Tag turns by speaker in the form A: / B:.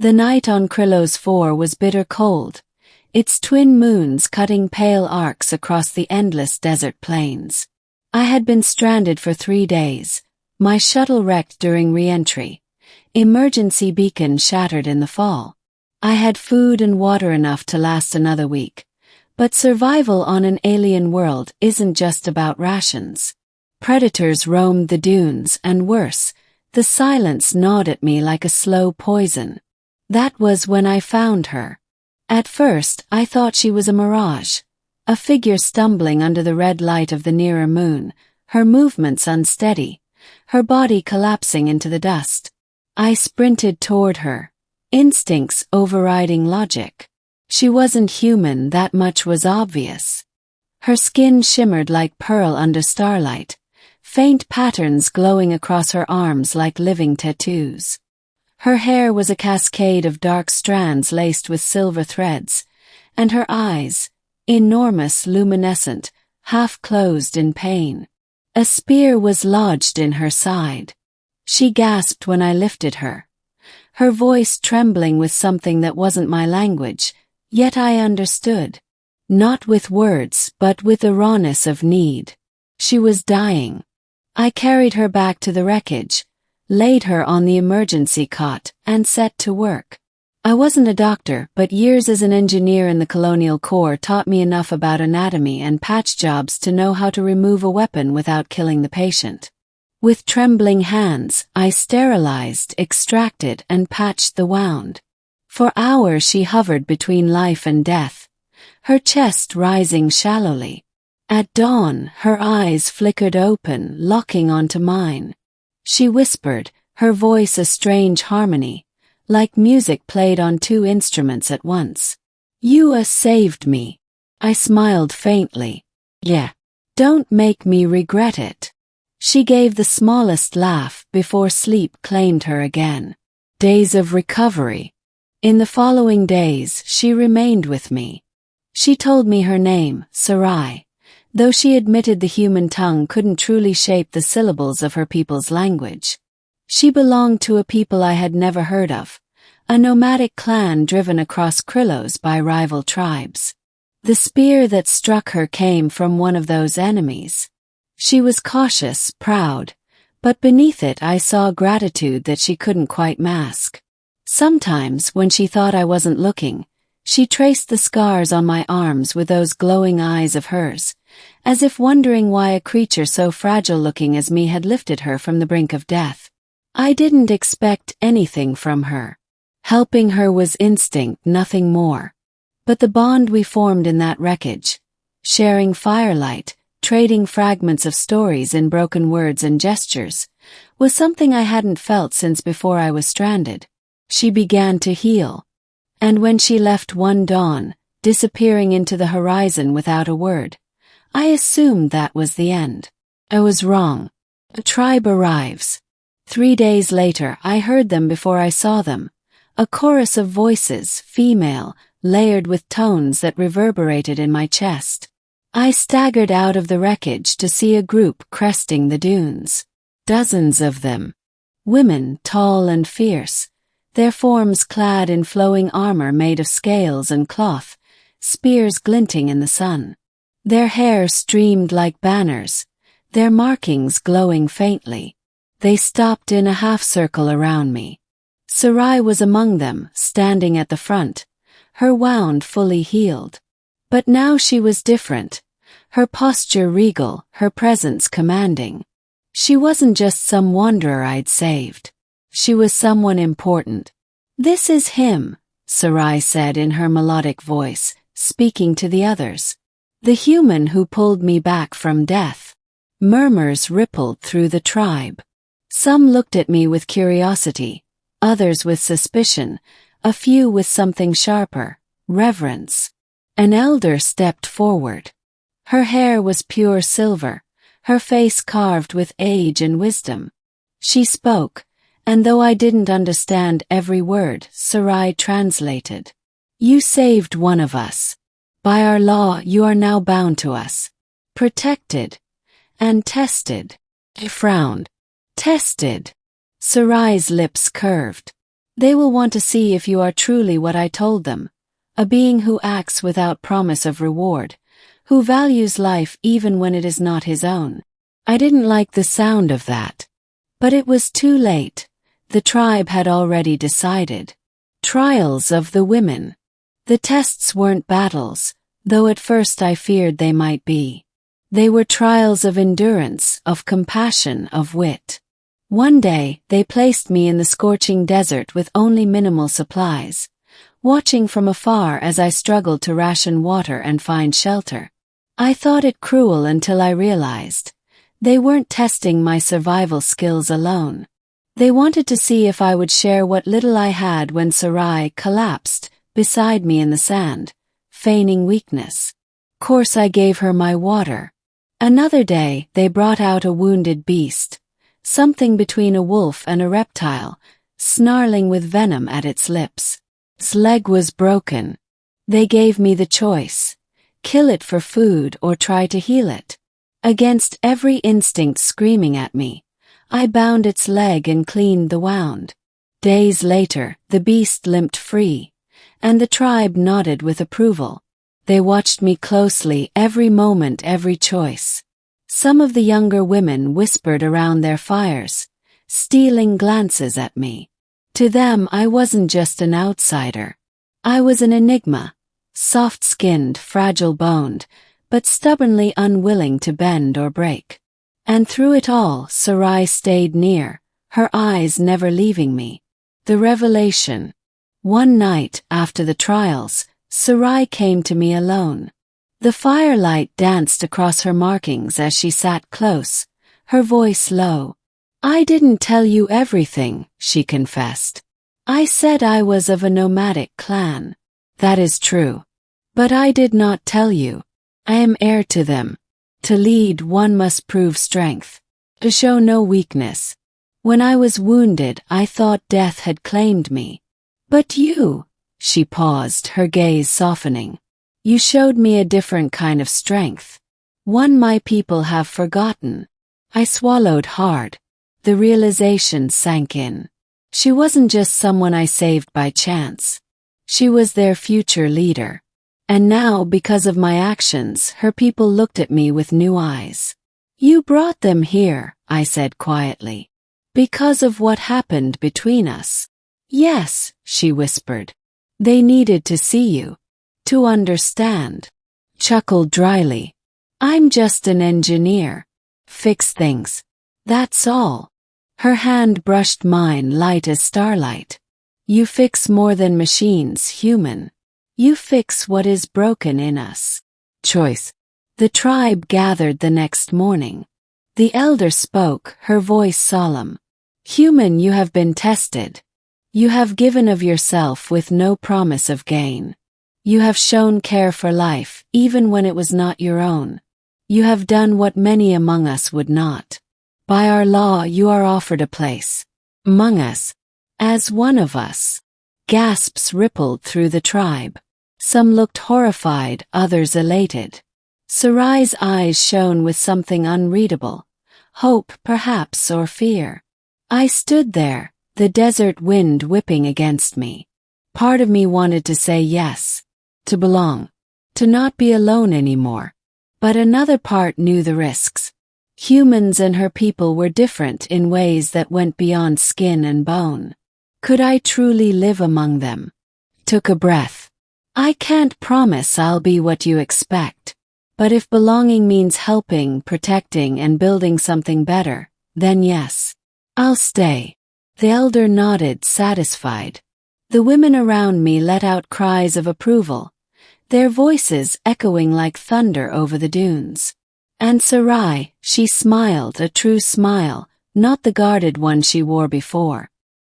A: The night on Krylos 4 was bitter cold, its twin moons cutting pale arcs across the endless desert plains. I had been stranded for 3 days, my shuttle wrecked during re-entry, emergency beacon shattered in the fall. I had food and water enough to last another week, but survival on an alien world isn't just about rations. Predators roamed the dunes and worse, the silence gnawed at me like a slow poison. That was when I found her. At first, I thought she was a mirage, a figure stumbling under the red light of the nearer moon, her movements unsteady, her body collapsing into the dust. I sprinted toward her, instincts overriding logic. She wasn't human, that much was obvious. Her skin shimmered like pearl under starlight, faint patterns glowing across her arms like living tattoos. Her hair was a cascade of dark strands laced with silver threads, and her eyes, enormous, luminescent, half-closed in pain. A spear was lodged in her side. She gasped when I lifted her, her voice trembling with something that wasn't my language, yet I understood. Not with words, but with the rawness of need. She was dying. I carried her back to the wreckage, laid her on the emergency cot, and set to work. I wasn't a doctor, but years as an engineer in the Colonial Corps taught me enough about anatomy and patch jobs to know how to remove a weapon without killing the patient. With trembling hands, I sterilized, extracted, and patched the wound. For hours she hovered between life and death, her chest rising shallowly. At dawn, her eyes flickered open, locking onto mine. She whispered, her voice a strange harmony, like music played on 2 instruments at once. "You saved me." I smiled faintly. "Yeah. Don't make me regret it." She gave the smallest laugh before sleep claimed her again. Days of recovery. In the following days, she remained with me. She told me her name, Sarai, though she admitted the human tongue couldn't truly shape the syllables of her people's language. She belonged to a people I had never heard of, a nomadic clan driven across Krylos by rival tribes. The spear that struck her came from one of those enemies. She was cautious, proud, but beneath it I saw gratitude that she couldn't quite mask. Sometimes, when she thought I wasn't looking, she traced the scars on my arms with those glowing eyes of hers, as if wondering why a creature so fragile-looking as me had lifted her from the brink of death. I didn't expect anything from her. Helping her was instinct, nothing more. But the bond we formed in that wreckage, sharing firelight, trading fragments of stories in broken words and gestures, was something I hadn't felt since before I was stranded. She began to heal. And when she left one dawn, disappearing into the horizon without a word, I assumed that was the end. I was wrong. The tribe arrives. 3 days later, I heard them before I saw them. A chorus of voices, female, layered with tones that reverberated in my chest. I staggered out of the wreckage to see a group cresting the dunes. Dozens of them. Women, tall and fierce, their forms clad in flowing armor made of scales and cloth, spears glinting in the sun. Their hair streamed like banners, their markings glowing faintly. They stopped in a half-circle around me. Sarai was among them, standing at the front, her wound fully healed. But now she was different, her posture regal, her presence commanding. She wasn't just some wanderer I'd saved. She was someone important. "This is him," Sarai said in her melodic voice, speaking to the others. "The human who pulled me back from death." Murmurs rippled through the tribe. Some looked at me with curiosity, others with suspicion, a few with something sharper, reverence. An elder stepped forward. Her hair was pure silver, her face carved with age and wisdom. She spoke, and though I didn't understand every word, Sarai translated. "You saved one of us. By our law, you are now bound to us. Protected. And tested." I frowned. Tested. Sarai's lips curved. They will want to see if you are truly what I told them, a being who acts without promise of reward, who values life even when it is not his own. I didn't like the sound of that. But it was too late. The tribe had already decided. Trials of the women. The tests weren't battles, though at first I feared they might be. They were trials of endurance, of compassion, of wit. One day, they placed me in the scorching desert with only minimal supplies, watching from afar as I struggled to ration water and find shelter. I thought it cruel until I realized they weren't testing my survival skills alone. They wanted to see if I would share what little I had when Sarai collapsed beside me in the sand, feigning weakness. Course I gave her my water. Another day, they brought out a wounded beast, something between a wolf and a reptile, snarling with venom at its lips. Its leg was broken. They gave me the choice: kill it for food or try to heal it. Against every instinct screaming at me, I bound its leg and cleaned the wound. Days later, the beast limped free, and the tribe nodded with approval. They watched me closely, every moment, every choice. Some of the younger women whispered around their fires, stealing glances at me. To them, I wasn't just an outsider. I was an enigma, soft-skinned, fragile-boned, but stubbornly unwilling to bend or break. And through it all, Sarai stayed near, her eyes never leaving me. The revelation. One night, after the trials, Sarai came to me alone. The firelight danced across her markings as she sat close, her voice low. "I didn't tell you everything," she confessed. "I said I was of a nomadic clan. That is true. But I did not tell you. I am heir to them. To lead, one must prove strength, to show no weakness. When I was wounded, I thought death had claimed me. But you," she paused, her gaze softening, "you showed me a different kind of strength. One my people have forgotten." I swallowed hard. The realization sank in. She wasn't just someone I saved by chance. She was their future leader. And now, because of my actions, her people looked at me with new eyes. "You brought them here," I said quietly. "Because of what happened between us." "Yes," she whispered. "They needed to see you. To understand." Chuckled dryly. "I'm just an engineer. Fix things. That's all." Her hand brushed mine, light as starlight. "You fix more than machines, human. You fix what is broken in us." Choice. The tribe gathered the next morning. The elder spoke, her voice solemn. "Human, you have been tested. You have given of yourself with no promise of gain. You have shown care for life, even when it was not your own. You have done what many among us would not. By our law, you are offered a place among us, as one of us." Gasps rippled through the tribe. Some looked horrified, others elated. Sarai's eyes shone with something unreadable, hope perhaps, or fear. I stood there, the desert wind whipping against me. Part of me wanted to say yes, to belong, to not be alone anymore. But another part knew the risks. Humans and her people were different in ways that went beyond skin and bone. Could I truly live among them? Took a breath. "I can't promise I'll be what you expect. But if belonging means helping, protecting, and building something better, then yes, I'll stay." The elder nodded, satisfied. The women around me let out cries of approval, their voices echoing like thunder over the dunes. And Sarai, she smiled, a true smile, not the guarded one she wore before.